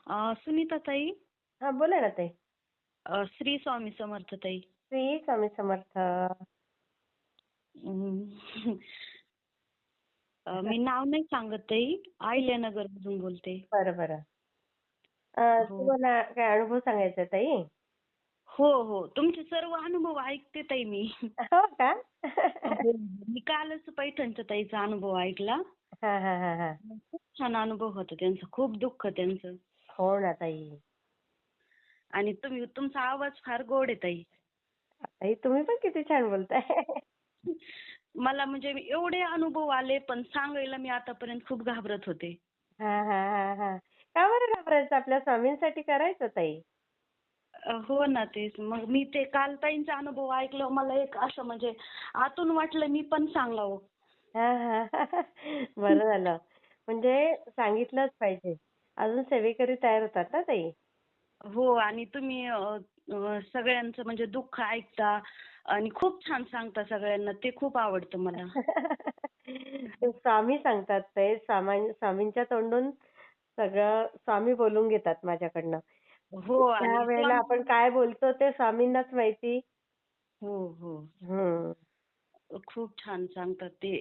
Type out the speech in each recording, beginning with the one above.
सुनीता ताई. हा बोला ना ताई. श्री स्वामी समर्थ ताई. श्री स्वामी समर्थ. अं, मी नाव नाही सांगत ताई. अहिल्यानगर मधून बोलते. बरं बरं. हो तुम्हाला काय अनुभव सांगायचा ताई? हो हो, तुमचे सर्व अनुभव ऐकते ताई मी. हो का? हो, मी कालच पैठणच्या ताईचा अनुभव ऐकला. हा हा हा हा. खूप छान अनुभव होता त्यांचा. खूप दुःख त्यांचं. हो ना ताई. आणि तुमचा आवाज फार गोड आहे ताई. ताई तुम्ही पण किती छान बोलताय. मला म्हणजे एवढे अनुभव आले, पण सांगायला मी आतापर्यंत खूप घाबरत होते. हा हा हा हा. का बरं घाबरायचं? आपल्या स्वामींसाठी करायचं ताई. हो ना, तेच. मग मी ते काल ताईंचा अनुभव ऐकलं, मला एक असं म्हणजे आतून वाटलं मी पण सांगावं. हा हा. बरं झालं. म्हणजे सांगितलंच पाहिजे. अजून सेवेकरी तयार होतात ना ताई. हो, आणि तुम्ही सगळ्यांचं म्हणजे दुःख ऐकता आणि खूप छान सांगता सगळ्यांना. ते खूप आवडतं मला. ते स्वामी सांगतात ते. स्वामींच्या तोंडून सगळं स्वामी बोलून घेतात माझ्याकडनं. हो, त्या आणि वेळेला आपण काय बोलतो ते स्वामींनाच माहिती. हो, हो. हं. खूप छान सांगतात ते.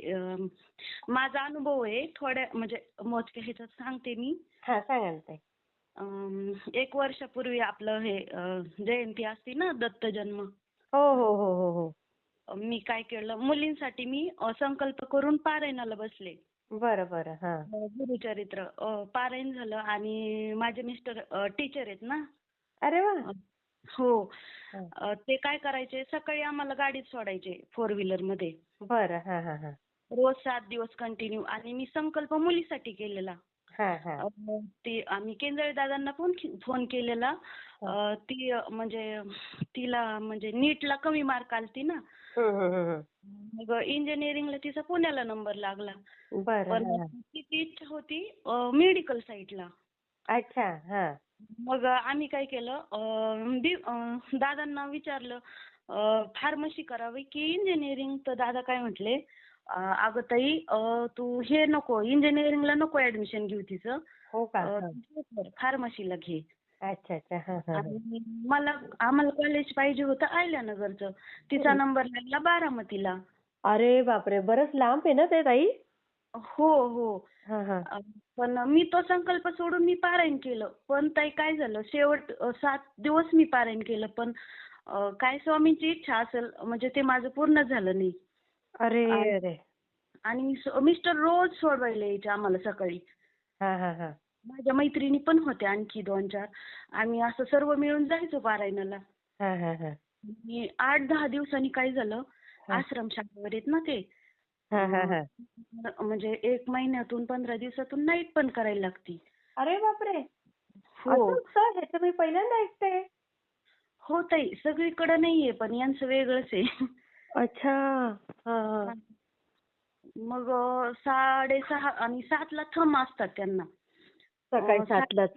माझा अनुभव आहे थोड्या म्हणजे मोजक्या ह्याच्यात सांगते मी. हां, सांगा ना ताई. 1 वर्षापूर्वी आपलं हे जयंती असते ना, दत्त जन्म. हो, हो, हो, हो, हो. मी काय केलं, मुलींसाठी मी संकल्प करून पारायणाला बसले. बरं, बरं. हां. गुरुचरित्र पारायण झालं आणि माझे मिस्टर टीचर आहेत ना. अरे वाह! अ, हो. हां. ते काय करायचे, सकाळी आम्हाला गाडीत सोडायचे 4 व्हीलरमध्ये. बरं. हां, हां, हां. रोज 7 दिवस कंटिन्यू. आणि मी संकल्प मुलीसाठी केलेला. हां, हां. ते आम्ही केंजळे दादांना पण फोन केलेला. हां. ती म्हणजे तिला म्हणजे नीटला कमी मार्क आलती ना. हं, हं, हं, हं. मग इंजिनिअरिंगला तिचा पुण्याला नंबर लागला. बरं. पण हां, हां. तिची इच्छा होती मेडिकल साईडला. अच्छा. हां. मग आम्ही काय केलं, दादांना विचारलं फार्मसी करावी की इंजिनिअरिंग. तर दादा काय म्हटले, अगं ताई, तू हे नको, इंजिनिअरिंगला नको ऍडमिशन घेऊ तिचं. हो का? हां. फार्मसीला घे. अच्छा, अच्छा. हां, हां, हां. आणि आम्हाला कॉलेज पाहिजे होतं अहिल्यानगरचं. तिचा हं. नंबर लागला बारामतीला. अरे बापरे! बरंच लांब आहे ना ते ताई? हो, हो. हां, हां. अ, पण मी तो संकल्प सोडून मी पारायण केलं. पण ताई काय झालं, शेवट 7 दिवस मी पारायण केलं. पण काय स्वामींची इच्छा असेल म्हणजे ते माझं पूर्ण झालं नाही. अरे, आणि अरे! आणि मिस्टर रोज सोडवायला यायचे आम्हाला सकाळी. हां, हां, हां. माझ्या मैत्रिणी पण होत्या आणखी 2-4. आम्ही असं सर्व मिळून जायचो पारायणाला. हां, हां, हां. आणि 8-10 दिवसांनी काय झालं, हां. आश्रमशाळेवर आहेत ना ते. अ, हां, हां, हां. म्हणजे 1 महिन्यातून 15 दिवसातून नाईट पण करायला लागती. अरे बापरे! हो. असं असतं? हे तर मी पहिल्यांदा ऐकते. हो ताई, सगळीकडे नाहीये, पण यांचं वेगळंच आहे. अच्छा. हां, हां. हां. मग 6:30 आणि 7ला थंब असतात त्यांना. सकाळी 7:00लाच.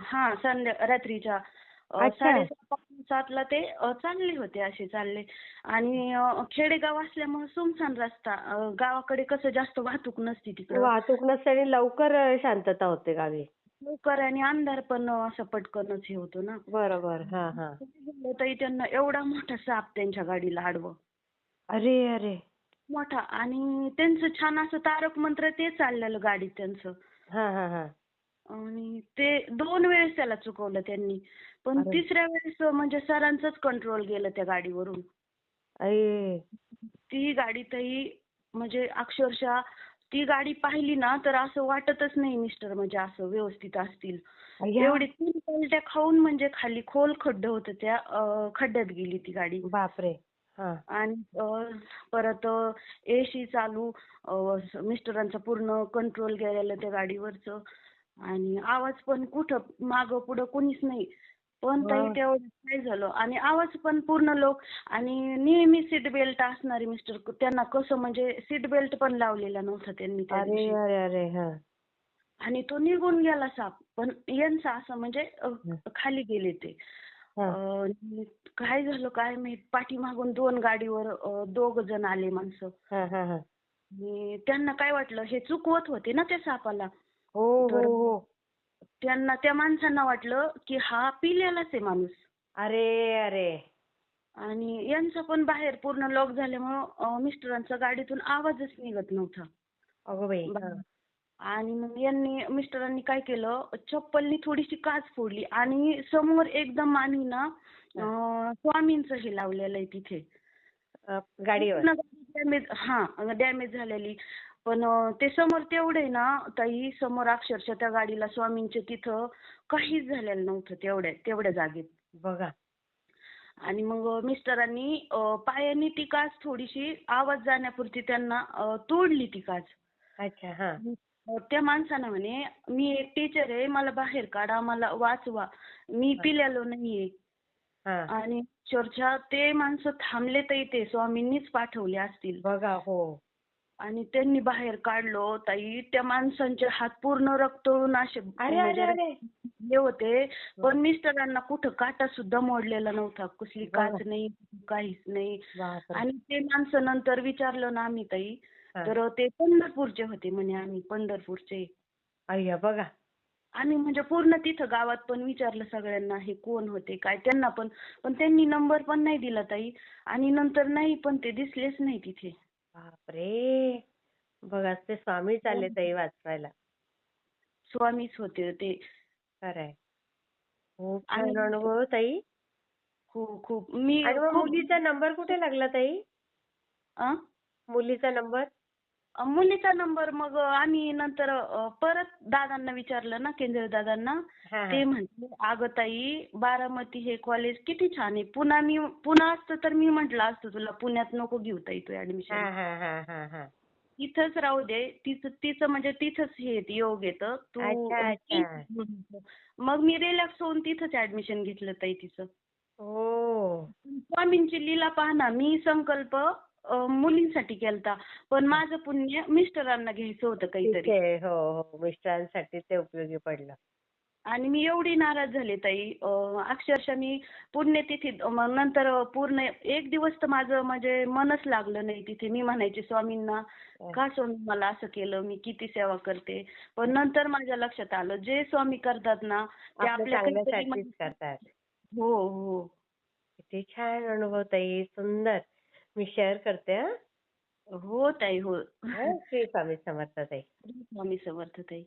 हां, रात्रीच्या अच्छा. 6:30 पासून 7ला ते चालले होते, असे चालले. आणि खेडेगाव असल्यामुळे सुनसान रस्ता. गावाकडे कसं जास्त वाहतूक नसती तिकडं. वाहतूक नसते आणि लवकर शांतता होते गावी. लवकर आणि अंधार पण असं पटकनच हे होतो ना. बरोबर. हां, हां. तरी त्यांना एवढा मोठा साप त्यांच्या गाडीला आडवं. अरे, अरे! मोठा. आणि त्यांचं छान असं तारक मंत्र ते चाललेलं गाडीत त्यांचं. हां, हां, हां. आणि ते 2 वेळेस त्याला चुकवलं त्यांनी. पण अरे! तिसऱ्या वेळेस म्हणजे सरांचंच कंट्रोल गेलं त्या गाडीवरून. अये! ती गाडीतही म्हणजे अक्षरशः ती गाडी पाहिली ना, तर असं वाटतच नाही मिस्टर म्हणजे असं व्यवस्थित असतील. अय्या! एवढे 3 पलट्या खाऊन म्हणजे खाली खोल खड्डं होतं, त्या खड्ड्यात गेली ती गाडी. बापरे! हां. आणि परत एसी चालू, मिस्टरांचा पूर्ण कंट्रोल गेलेलं त्या गाडीवरचं. आणि आवाज पण कुठं मागं पुढं कोणीच नाही. पण ताई मग? तेवढं काय झालं, आणि आवाज पण पूर्ण लो. आणि नेहमी सीट बेल्ट असणारे मिस्टर, त्यांना कसं म्हणजे सीट बेल्ट पण लावलेला नव्हता त्यांनी त्या अरे, दिवशी. अरे, अरे! हां. आणि तो निघून गेला साप. पण यांचं असं म्हणजे हं. खाली गेले ते. हां. आणि काय झालं काय माहित, पाठीमागून 2 गाडीवर दोघं जण आले माणसं. हां, हां, हां. आणि त्यांना काय वाटलं, हे चुकवत होते ना त्या सापाला. हो, हो, तर हो. त्या माणसांना वाटलं की हा पिलेलाच आहे माणूस. अरे अरे. आणि यांचं पण बाहेर पूर्ण लॉक झाल्यामुळं मिस्टरांचा गाडीतून आवाजच निघत नव्हता. अगं बाई. हा. आणि मग मिस्टरांनी काय केलं, चप्पलनी थोडीशी काच फोडली आणि समोर एकदम आम्ही ना स्वामींचं हे लावलेलं आहे तिथे. गाडीवर. पूर्ण डॅमेज झालेली. पण ते समोर तेवढे ना ताई, समोर अक्षरशः त्या गाडीला स्वामींचे तिथं काहीच झालेलं नव्हतं तेवढ्या जागेत. बघा. आणि मग मिस्टरांनी पायाने ती काच थोडीशी आवाज जाण्यापुरती त्यांना तोडली ती काच. अच्छा. हा. त्या माणसानं म्हणे, मी एक टीचर आहे, मला बाहेर काढा, मला वाचवा, मी पिलेलो नाहीये. हा. आणि अक्षरशः ते माणसं थांबले तर इथे स्वामींनीच पाठवले असतील. बघा. हो. आणि त्यांनी बाहेर काढलो ताई, त्या माणसांचे हात पूर्ण रक्तळून असे अरे अरे अरे. हे होते. पण मिस्टरांना कुठं काटा सुद्धा मोडलेला नव्हता, कसली काच नाही, काहीच नाही. बापरे. आणि ते माणसं नंतर विचारलं ना आम्ही ताई, हा. तर ते पंढरपूरचे होते म्हणे, आम्ही पंढरपूरचे. अय्या बघा. आम्ही म्हणजे पूर्ण तिथं गावात पण विचारलं सगळ्यांना हे कोण होते काय, त्यांना पण पण त्यांनी नंबर पण नाही दिला ताई. आणि नंतर नाही पण ते दिसलेच नाही तिथे. बापरे. बघा ते स्वामीच आले ताई वाचवायला. स्वामीच होते ते. खरंय. खूप आणि छान अनुभव ताई. खूप मी आणि मग खूप मुलीचा नंबर कुठे लागला ताई? अं? मुलीचा नंबर? मुलीचा नंबर मग आम्ही नंतर परत दादांना विचारलं ना, केंद्रे दादांना. हा हा. ते म्हटले, अगं ताई, बारामती हे कॉलेज किती छान आहे. पुन्हा असतं तर मी म्हटलं असतं तुला, पुण्यात नको घेऊ ताई तू हा ऍडमिशन. हा हा हा हा. इथंच राहू दे. तिचं म्हणजे तिथंच योग येतं. अच्छा अच्छा. मग मी रिलॅक्स होऊन तिथंच ऍडमिशन घेतलं ताई तिचं. ओ. स्वामींची लीला पहा ना, मी संकल्प मुलींसाठी केलता, पण माझं पुण्य मिस्टरांना घ्यायचं होतं ठीक काहीतरी. आहे. हो हो. मिस्टरांसाठी ते उपयोगी पडलं. आणि मी एवढी नाराज झाले ताई, अक्षरशः मी पुण्यतिथीत मग नंतर पूर्ण एक दिवस तर माझं म्हणजे मनच लागलं नाही तिथे. मी म्हणायचे स्वामींना, का स्वामी मला असं केलं, मी किती सेवा करते. पण नंतर माझ्या लक्षात आलं, जे स्वामी करतात ना ते आपल्या आपल्या काहीतरी चांगल्यासाठीच करतात. हो हो किती छान अनुभव ताई. सुंदर. मी शेअर करते हा. हो ताई हो. श्री स्वामी समर्थ ताई. स्वामी समर्थ ताई.